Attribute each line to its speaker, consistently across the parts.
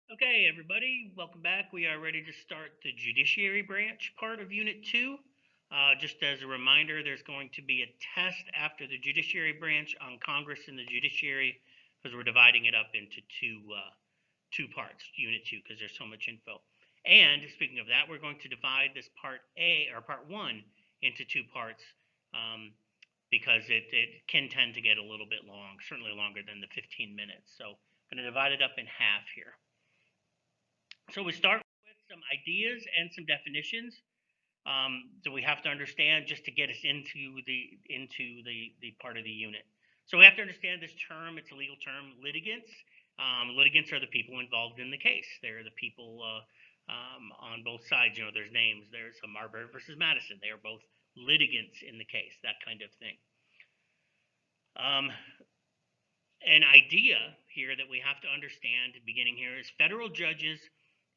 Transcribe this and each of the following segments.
Speaker 1: Okay, everybody, welcome back. We are ready to start the Judiciary branch part of Unit 2. Just as a reminder, there's going to be a test after the Judiciary branch on Congress and the Judiciary because we're dividing it up into two parts, Unit 2, because there's so much info. And speaking of that, we're going to divide this Part A, or Part 1, into two parts because it can tend to get a little bit long, certainly longer than the 15 minutes. So I'm going to divide it up in half here. So we start with some ideas and some definitions that we have to understand just to get us into the part of the unit. So we have to understand this term. It's a legal term, litigants. Litigants are the people involved in the case. They're the people on both sides. There's names. There's Marbury versus Madison. They are both litigants in the case, that kind of thing. An idea here that we have to understand beginning here is federal judges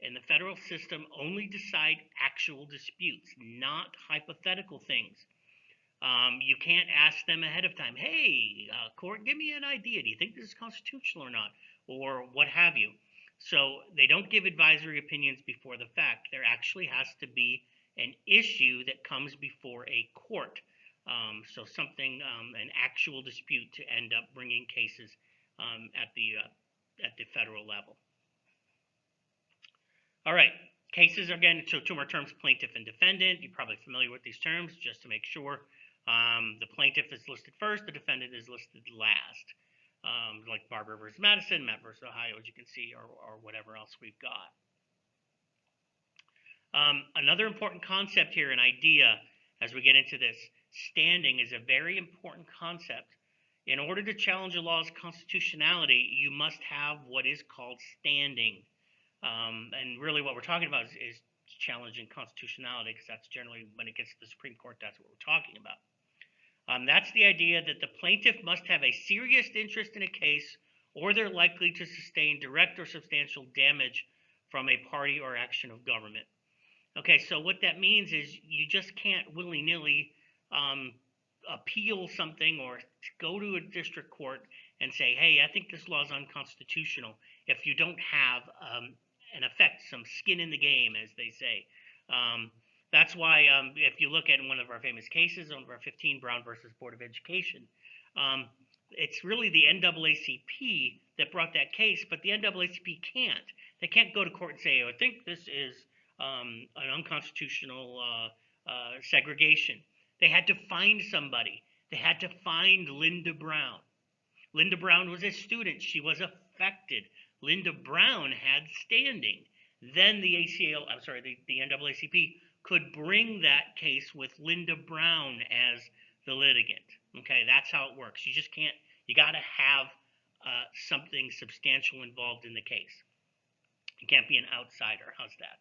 Speaker 1: in the federal system only decide actual disputes, not hypothetical things. You can't ask them ahead of time, hey, court, give me an idea. Do you think this is constitutional or not? Or what have you. So they don't give advisory opinions before the fact. There actually has to be an issue that comes before a court. So something, an actual dispute to end up bringing cases at the federal level. All right, cases, again, so two more terms, plaintiff and defendant. You're probably familiar with these terms, just to make sure. The plaintiff is listed first, the defendant is listed last. Like Barbara versus Madison, Matt versus Ohio, as you can see, or whatever else we've got. Another important concept here, an idea, as we get into this, standing is a very important concept. In order to challenge a law's constitutionality, you must have what is called standing. And really what we're talking about is challenging constitutionality, because that's generally, when it gets to the Supreme Court, that's what we're talking about. That's the idea that the plaintiff must have a serious interest in a case, or they're likely to sustain direct or substantial damage from a party or action of government. Okay, so what that means is you just can't willy-nilly appeal something or go to a district court and say, hey, I think this law is unconstitutional, if you don't have an effect, some skin in the game, as they say. That's why if you look at one of our famous cases, one of our 15, Brown versus Board of Education, it's really the NAACP that brought that case, but the NAACP can't. They can't go to court and say, I think this is an unconstitutional segregation. They had to find somebody. They had to find Linda Brown. Linda Brown was a student. She was affected. Linda Brown had standing. Then the NAACP could bring that case with Linda Brown as the litigant. Okay, that's how it works. You just can't, you got to have something substantial involved in the case. You can't be an outsider. How's that?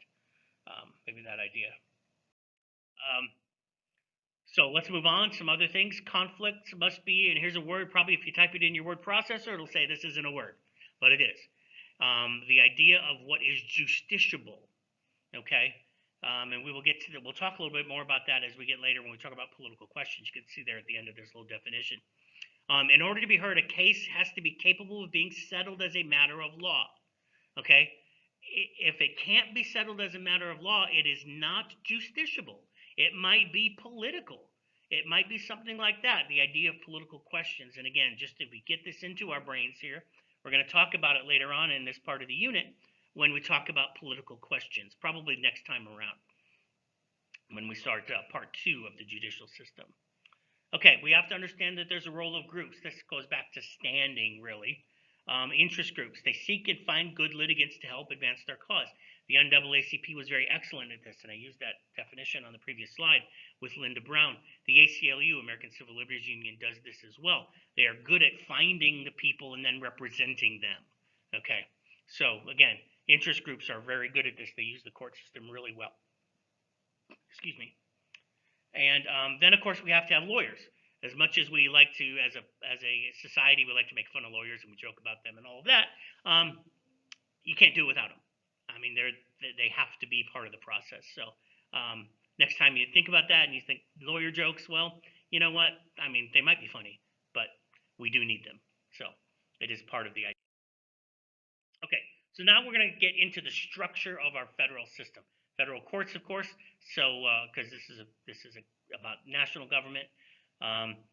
Speaker 1: Maybe that idea. So let's move on. Some other things. Conflicts must be, and here's a word, probably if you type it in your word processor, it'll say this isn't a word, but it is. The idea of what is justiciable, okay? And we will get to we'll talk a little bit more about that as we get later when we talk about political questions. You can see there at the end of this little definition. In order to be heard, a case has to be capable of being settled as a matter of law, okay? If it can't be settled as a matter of law, it is not justiciable. It might be political. It might be something like that, the idea of political questions. And again, just if we get this into our brains here, we're going to talk about it later on in this part of the unit when we talk about political questions, probably next time around when we start part 2 of the judicial system. Okay, we have to understand that there's a role of groups. This goes back to standing, really. Interest groups. They seek and find good litigants to help advance their cause. The NAACP was very excellent at this, and I used that definition on the previous slide with Linda Brown. The ACLU, American Civil Liberties Union, does this as well. They are good at finding the people and then representing them. Okay, so again, interest groups are very good at this. They use the court system really well. Excuse me. And then, of course, we have to have lawyers. As much as we like to, as a society, we like to make fun of lawyers and we joke about them and all of that, you can't do it without them. I mean, they have to be part of the process. So next time you think about that and you think lawyer jokes, well, you know what? I mean, they might be funny, but we do need them. So it is part of the idea. Okay, So now we're going to get into the structure of our federal system. Federal courts, of course. So because this is about national government.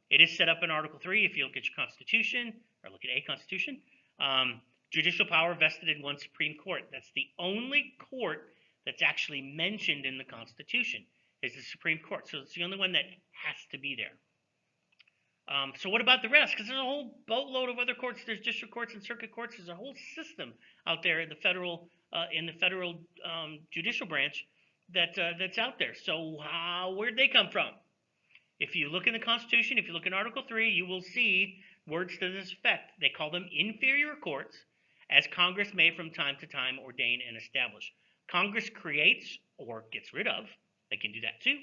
Speaker 1: It is set up in Article 3 if you look at your Constitution, or look at a Constitution. Judicial power vested in one Supreme Court. That's the only court that's actually mentioned in the Constitution, is the Supreme Court. So it's the only one that has to be there. So what about the rest? Because there's a whole boatload of other courts. There's district courts and circuit courts. There's a whole system out there in the federal judicial branch that's out there. So where'd they come from? If you look in the Constitution, if you look in Article 3, you will see words to this effect. They call them inferior courts, as Congress may from time to time ordain and establish. Congress creates or gets rid of, they can do that too,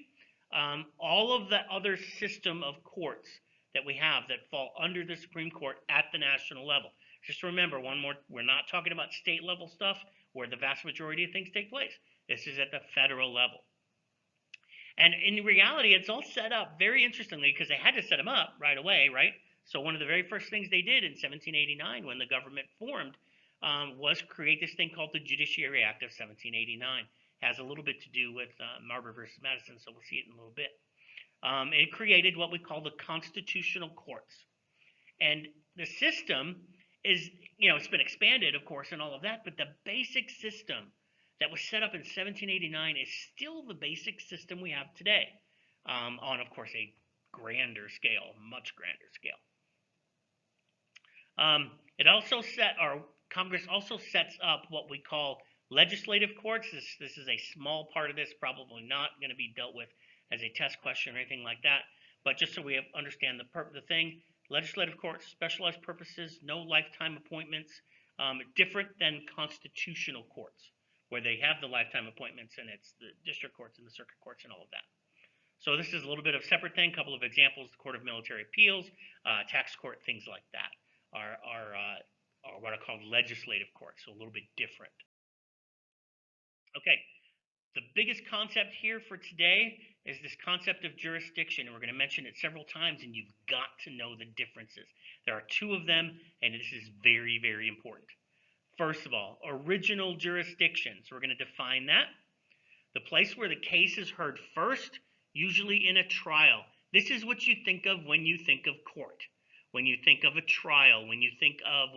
Speaker 1: all of the other system of courts that we have that fall under the Supreme Court at the national level. Just remember, we're not talking about state level stuff where the vast majority of things take place. This is at the federal level. And in reality, it's all set up very interestingly because they had to set them up right away, right? So one of the very first things they did in 1789 when the government formed was create this thing called the Judiciary Act of 1789. It has a little bit to do with Marbury versus Madison, so we'll see it in a little bit. It created what we call the constitutional courts. And the system is, it's been expanded, of course, and all of that, but the basic system that was set up in 1789 is still the basic system we have today, on, of course, a grander scale, much grander scale. Congress also sets up what we call legislative courts. This is a small part of this, probably not going to be dealt with as a test question or anything like that, but just so we understand the thing, legislative courts, specialized purposes, no lifetime appointments, different than constitutional courts, where they have the lifetime appointments and it's the district courts and the circuit courts and all of that. So this is a little bit of a separate thing. A couple of examples: the Court of Military Appeals, tax court, things like that are what are called legislative courts, so a little bit different. Okay, the biggest concept here for today is this concept of jurisdiction, and we're going to mention it several times, and you've got to know the differences. There are two of them, and this is very, very important. First of all, original jurisdiction. So we're going to define that. The place where the case is heard first, usually in a trial. This is what you think of when you think of court. When you think of a trial, when you think of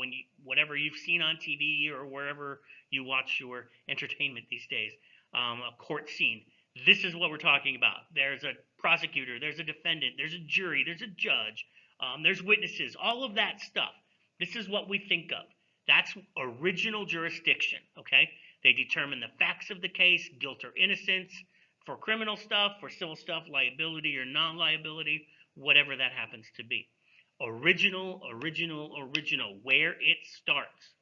Speaker 1: whatever you've seen on TV or wherever you watch your entertainment these days, a court scene. This is what we're talking about. There's a prosecutor, there's a defendant, there's a jury, there's a judge, there's witnesses, all of that stuff. This is what we think of. That's original jurisdiction, okay? They determine the facts of the case, guilt or innocence, for criminal stuff, for civil stuff, liability or non-liability, whatever that happens to be. Original, where it starts.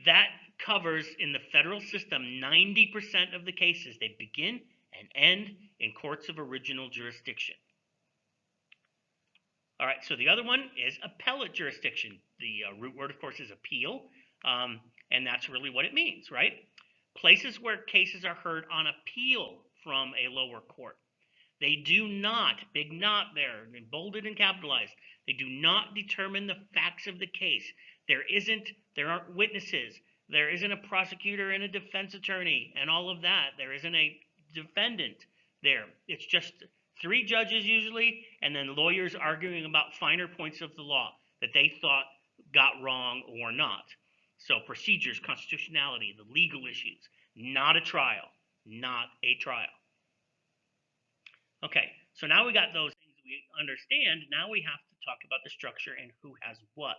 Speaker 1: That covers, in the federal system, 90% of the cases. They begin and end in courts of original jurisdiction. All right, so the other one is appellate jurisdiction. The root word, of course, is appeal, and that's really what it means, right? Places where cases are heard on appeal from a lower court. They do not, big not there, bolded and capitalized, they do not determine the facts of the case. There aren't witnesses. There isn't a prosecutor and a defense attorney and all of that. There isn't a defendant there. It's just three judges usually, and then lawyers arguing about finer points of the law that they thought got wrong or not. So procedures, constitutionality, the legal issues, not a trial, not a trial. Okay, so now we got those things we understand. Now we have to talk about the structure and who has what.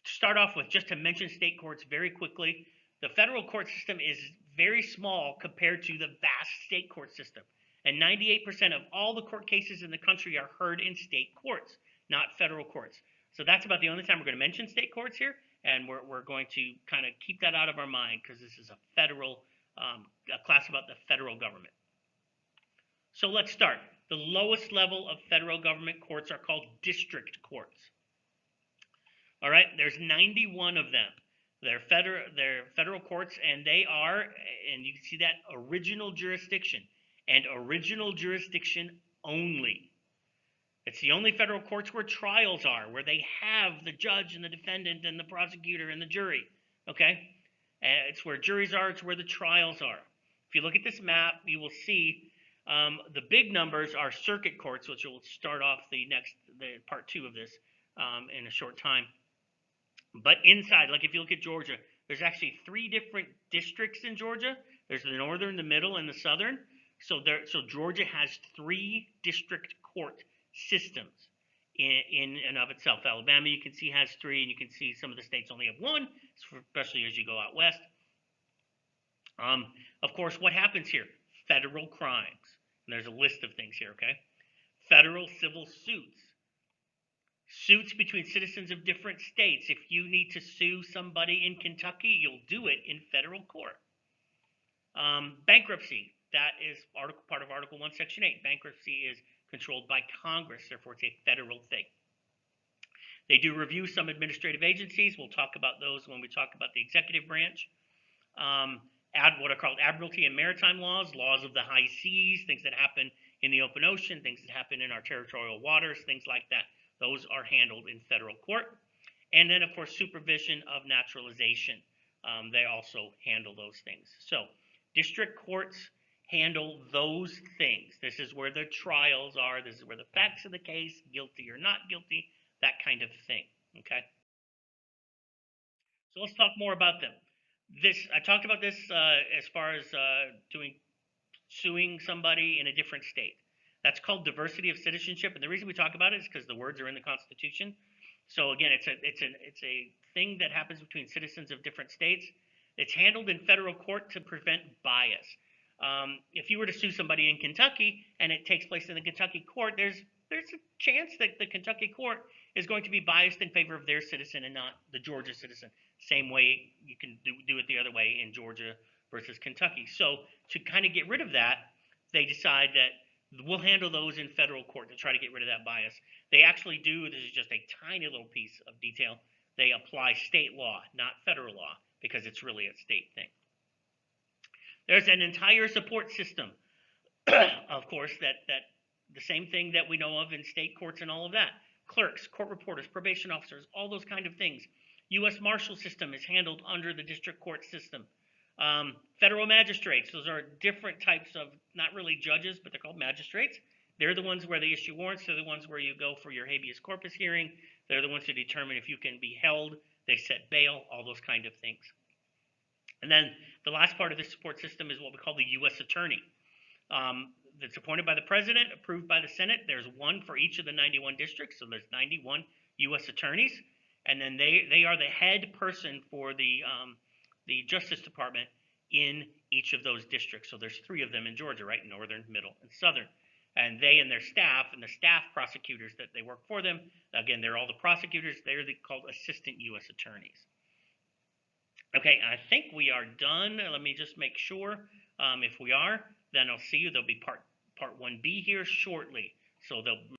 Speaker 1: To start off with, just to mention state courts very quickly, the federal court system is very small compared to the vast state court system. And 98% of all the court cases in the country are heard in state courts, not federal courts. So that's about the only time we're going to mention state courts here, and we're going to kind of keep that out of our mind because this is a federal, a class about the federal government. So let's start. The lowest level of federal government courts are called district courts. All right, there's 91 of them. They're federal courts, and they are, and you can see that, original jurisdiction, and original jurisdiction only. It's the only federal courts where trials are, where they have the judge and the defendant and the prosecutor and the jury. Okay? It's where juries are, it's where the trials are. If you look at this map, you will see the big numbers are circuit courts, which will start off the part 2 of this in a short time. But inside, like if you look at Georgia, there's actually 3 different districts in Georgia. There's the northern, the middle, and the southern. So Georgia has 3 district court systems in and of itself. Alabama, you can see, has 3, and you can see some of the states only have 1, especially as you go out west. Of course, what happens here? Federal crimes. And there's a list of things here, okay? Federal civil suits. Suits between citizens of different states. If you need to sue somebody in Kentucky, you'll do it in federal court. Bankruptcy. That is part of Article 1, Section 8. Bankruptcy is controlled by Congress, therefore it's a federal thing. They do review some administrative agencies. We'll talk about those when we talk about the executive branch. What are called admiralty and maritime laws, laws of the high seas, things that happen in the open ocean, things that happen in our territorial waters, things like that. Those are handled in federal court. And then, of course, supervision of naturalization. They also handle those things. So district courts handle those things. This is where the trials are. This is where the facts of the case, guilty or not guilty, that kind of thing. Okay? So let's talk more about them. I talked about this as far as suing somebody in a different state. That's called diversity of citizenship, and the reason we talk about it is because the words are in the Constitution. So again, it's a thing that happens between citizens of different states. It's handled in federal court to prevent bias. If you were to sue somebody in Kentucky and it takes place in the Kentucky court, there's a chance that the Kentucky court is going to be biased in favor of their citizen and not the Georgia citizen. Same way you can do it the other way in Georgia versus Kentucky. So to kind of get rid of that, they decide that we'll handle those in federal court to try to get rid of that bias. They actually do, this is just a tiny little piece of detail, they apply state law, not federal law, because it's really a state thing. There's an entire support system, of course, that the same thing that we know of in state courts and all of that. Clerks, court reporters, probation officers, all those kind of things. U.S. Marshal system is handled under the district court system. Federal magistrates, those are different types of, not really judges, but they're called magistrates. They're the ones where they issue warrants. They're the ones where you go for your habeas corpus hearing. They're the ones who determine if you can be held. They set bail, all those kind of things. And then the last part of this support system is what we call the U.S. Attorney. That's appointed by the President, approved by the Senate. There's one for each of the 91 districts, so there's 91 U.S. attorneys. And then they are the head person for the Justice Department in each of those districts. So there's 3 of them in Georgia, right? Northern, middle, and southern. And they and their staff, and the staff prosecutors that they work for them, again, they're all the prosecutors. They're called assistant U.S. attorneys. Okay, I think we are done. Let me just make sure. If we are, then I'll see you. There'll be part 1B here shortly. So they'll